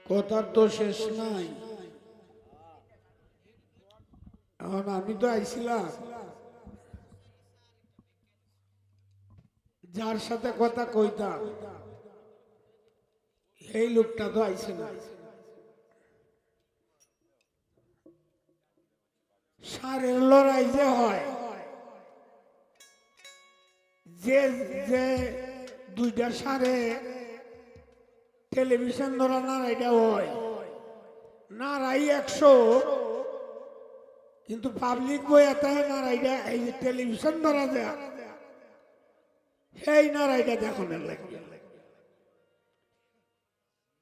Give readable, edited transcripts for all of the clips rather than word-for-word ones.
কথার তো শেষ নাই। এখন আমি তো আইছিলাম, যার সাথে কথা কইতাম এই লোকটা তো আইছে না। সারের লড়াই যে হয়, যে যে দুইটা সারে টেলিভিশন ধরা নাড়াইটা হয়, নাড়াই 100, কিন্তু পাবলিক বই এত নাড়াইটা এই যে টেলিভিশন ধরা যায় সেই নাড়াইটা দেখো না লাগে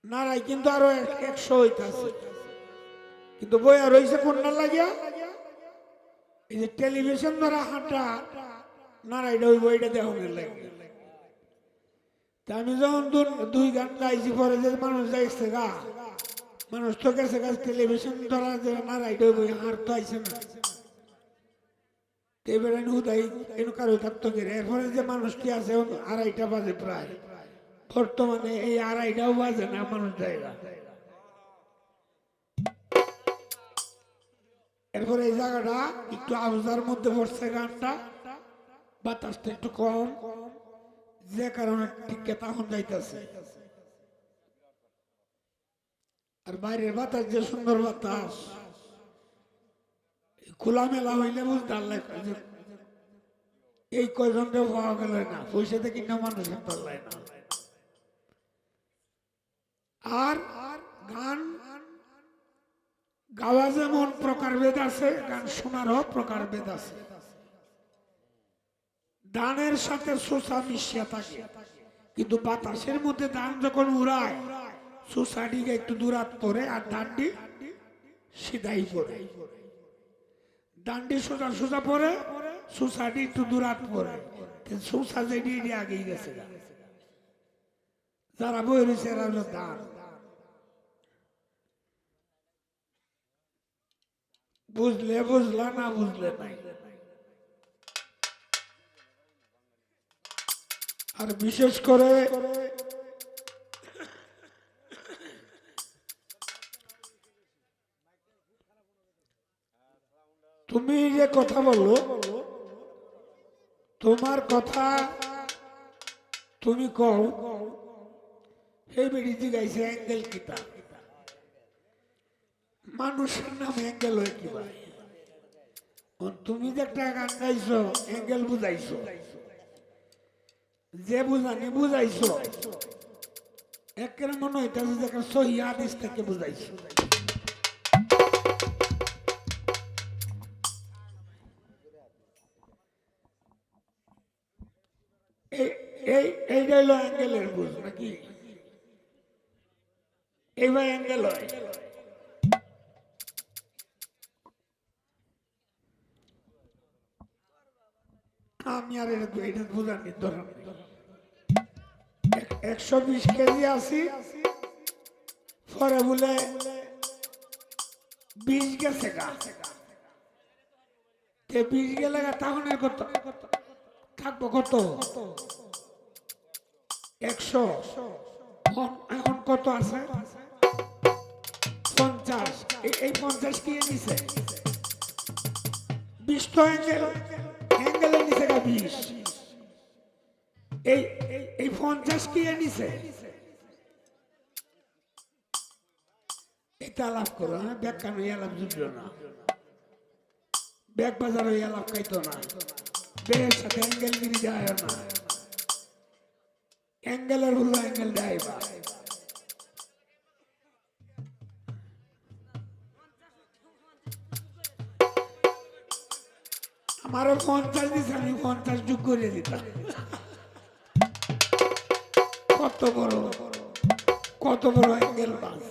নাড়াই কিন্তু আরো 100 হইতাছে, কিন্তু বই আর রয়েছে কোনটা লাগিয়া এই যে টেলিভিশন ধরা হাঁটা নাড়াইটা ওই বইটা দেখো না লাগে। আমি যখন 2 ঘন্টা আইসি পরে যে মানুষ যাইছে গা, মানুষ তো গেছে গা টেলিভিশন ধরা যে নাড়াইটা ওই বই হাঁট তো আইসে না। এবারে হুদাই এর কারো থাকতো গেলে এরপরে যে মানুষটি আছে 2:30 বাজে প্রায়, বর্তমানে এই 2:30টাও বাজে না মানুষ জায়গা। এরপরে এই জায়গাটা একটু আবজার মধ্যে পড়ছে, গানটা বাতাসটা একটু কম, যে কারণে টিকে তখন যাইতেছে। আর বাইরের বাতাস যে সুন্দর বাতাস, খোলামেলা হইলে বুঝতে এই কয়জনকে পাওয়া গেল না, পয়সাতে কিনা মানুষ পারলাই না। আর গান গাওয়া যেমন প্রকারভেদ আছে, গান শোনারও প্রকারভেদ আছে। দানের সাথে সোসা মিশিয়া থাকে, কিন্তু বাতাসের মধ্যে দান যখন উড়ায় সোসাটিকে একটু দূরাত পড়ে আর দানটি সিধাই পড়ে। দানটি সোজা সোজা পড়ে, সোসাটি একটু দূরাত পড়ে, সোসা যেটি আগেই গেছে। যারা বই রয়েছে এরা হলো দান। বুঝলে বুঝলা, না বুঝলে নাই। আর বিশেষ করে তুমি যে কথা বলো, তোমার কথা তুমি কও, সেই বেরিয়ে গাইছে অ্যাঙ্গেল কিতা, মানুষের নাম অ্যাঙ্গেল হয় কি ভাই? তুমি যে একটা গান গাইছো অ্যাঙ্গেল বুঝাইছো, যে বুঝানি বুঝাইছো একের মনে হইতেছে যে সহি হাদিস থেকে বুঝাইছো। এইটা হলো অ্যাঙ্গেলের বুঝ নাকি? এইবার অ্যাঙ্গেল হয়। আমি আর এটা বুঝানি ধরেন 120 কেজি আছি, পরে বলে 20 গেছে গা, 20 গেলে তখন কত থাকবো, কত 100, এখন কত আছে 50। এই 50 কি নিছে 20 তো অ্যাঙ্গেলে নিছে গা 20। এই 50 কি নিছে, এটা লাভ করো। হ্যাঁ, ব্যাখ্যা নই লাভ জুটলো না, ব্যাগ বাজার হইয়া লাভ খাইতো না, ব্যাগের সাথে অ্যাঙ্গেল গিরি যায় না, অ্যাঙ্গেলের হলো অ্যাঙ্গেল দেয়। আমারও 50 দিচ্ছে, আমি 50 যোগ করে দিতাম। কত বড় অ্যাঙ্গেল বাস।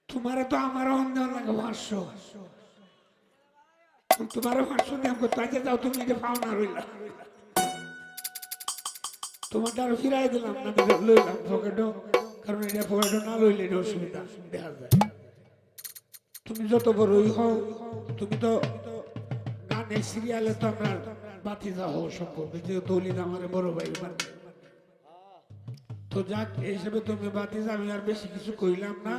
তোমারে তো আমারও অন্ধ লাগে 500, তোমারও 500 দাম করতে আছে, যাও তুমি এটা পাও না রইলা, তোমারটা আরো ফিরাই দিলাম না, লইলাম পকেটও, কারণ এটা পকেটও না লইলে এটা অসুবিধা দেখা যায়। তুমি যত বড়ই হও, তুমি তো গানের সিরিয়ালে তো আমরা বাতিজা হও সম্পর্কে, যেহেতু অলিদ আমার বড় ভাই, তো যাক, এই হিসেবে তুমি বাতিস, আমি আর বেশি কিছু কইলাম না।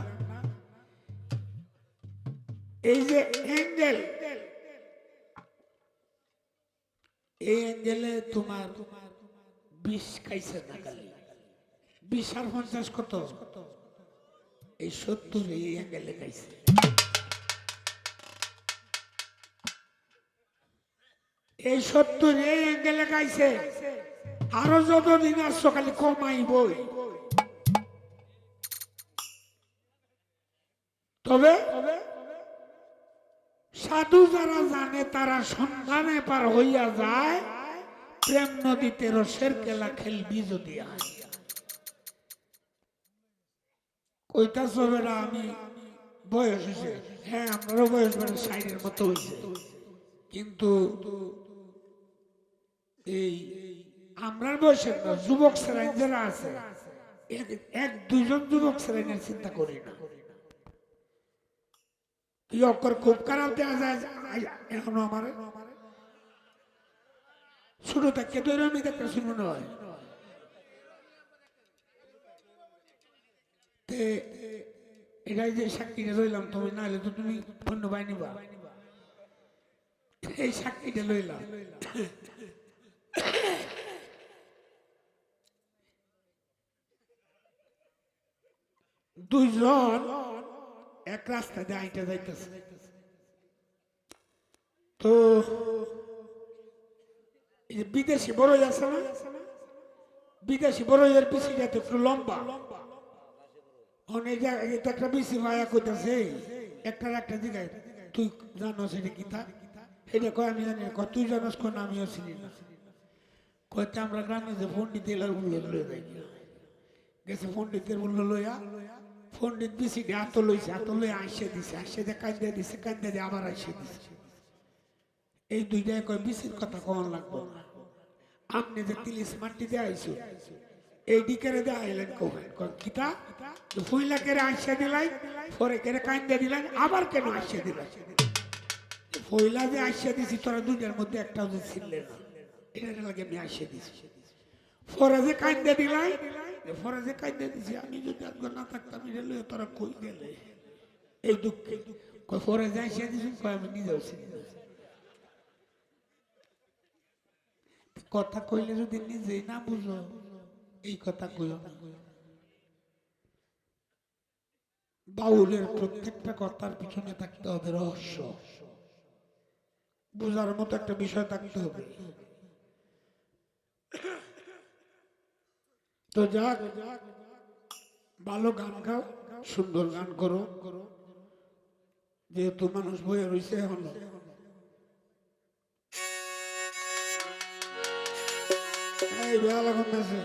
এই যে অ্যাঙ্গেল, এই অ্যাঙ্গেলে তোমার 20 খাইছে না খালি 20 আর 50 কত, এই 70 এই অ্যাঙ্গেলে খাইছে। এই 70 এই অ্যাঙ্গেলে খাইছে। আরো যতদিন আসছো খালি কমাইবই। তবে সাধু যারা জানে তারা সন্ধানে পার হইয়া যায়, প্রেম নদীতে রসের খেলা খেলবি যদি আয়। কইতাছ বেটা আমি বয়স হয়েছে, হ্যাঁ আমারও বয়স বেটা 60-এর মতো হয়েছে, কিন্তু এই আমরার বয়সের না, যুবক শ্রেণী যারা আছে, এক দুইজন যুবক শ্রেণীর চিন্তা করি না। কি অক্ষর খুব খারাপ দেওয়া যায় এখনো আমার ছোট থেকে তো এরকম একটা শুনো নয়। এটাই যে সাক্ষীটা রইলাম, তুমি না হলে তো তুমি অন্য বাহিনী বা এই সাক্ষীটা লইলাম। দুইজন এক রাস্তা দিয়ে আইটা যাইতেছে, তো বিদেশি বড়ই আছে না, বিদেশি বড়ইয়ের পিছিয়ে একটু লম্বা, অনেক একটা বেশি মায়া করতেছে একটার একটা জায়গায়। তুই জানো সেটা কি তা, এটা কয় আমি জানি, তুই জানোস কোন, আমিও চিনি না। কয়টা আমরা গ্রামে যে পন্ডিতের উল্লেখ লয়ে যাই, গেছে পন্ডিতের মূল্য লইয়া, পন্ডিত বেশি হাত লইছে, হাত লইয়া আইসে দিছে, আইসে দিয়ে কান্দা দিছে, কান্দা দিয়ে আবার আইসে দিছে। এই দুইটাই কয় বিসির কথা কখন লাগবো না, আপনি যে তিলিশ মাটি দিয়ে আইসো এই দিকেরে দিয়ে আইলেন কখন কিতা ফইলা কেড়ে আইসে দিলাই, পরে কেড়ে কান্দা দিলেন, আবার কেন আইসে দিলেন? ফইলা যে আইসে দিছি তোরা দুইটার মধ্যে একটাও যে ছিললে না, এটা লাগে আমি আইসে দিছি। পরে যে কান্দা দিলাই, পরে যে কান্দা দিছি, আমি যদি একবার না থাকতাম এটা লইয়া তোরা কই গেলে, এই দুঃখে পরে যে আইসে দিছি কয় আমি নিজেও চিনি না। কথা কইলে যদি নিজেই না বুঝো, এই কথা কইও না। বাউলের প্রত্যেকটা কথার পিছনে থাকতে হবে রহস্য, বুঝার মতো একটা বিষয় থাকতে হবে। তো যাক, ভালো গান গাও, সুন্দর গান করো, যেহেতু মানুষ বয়ে রয়েছে এখনো। এই বেলা লাগছে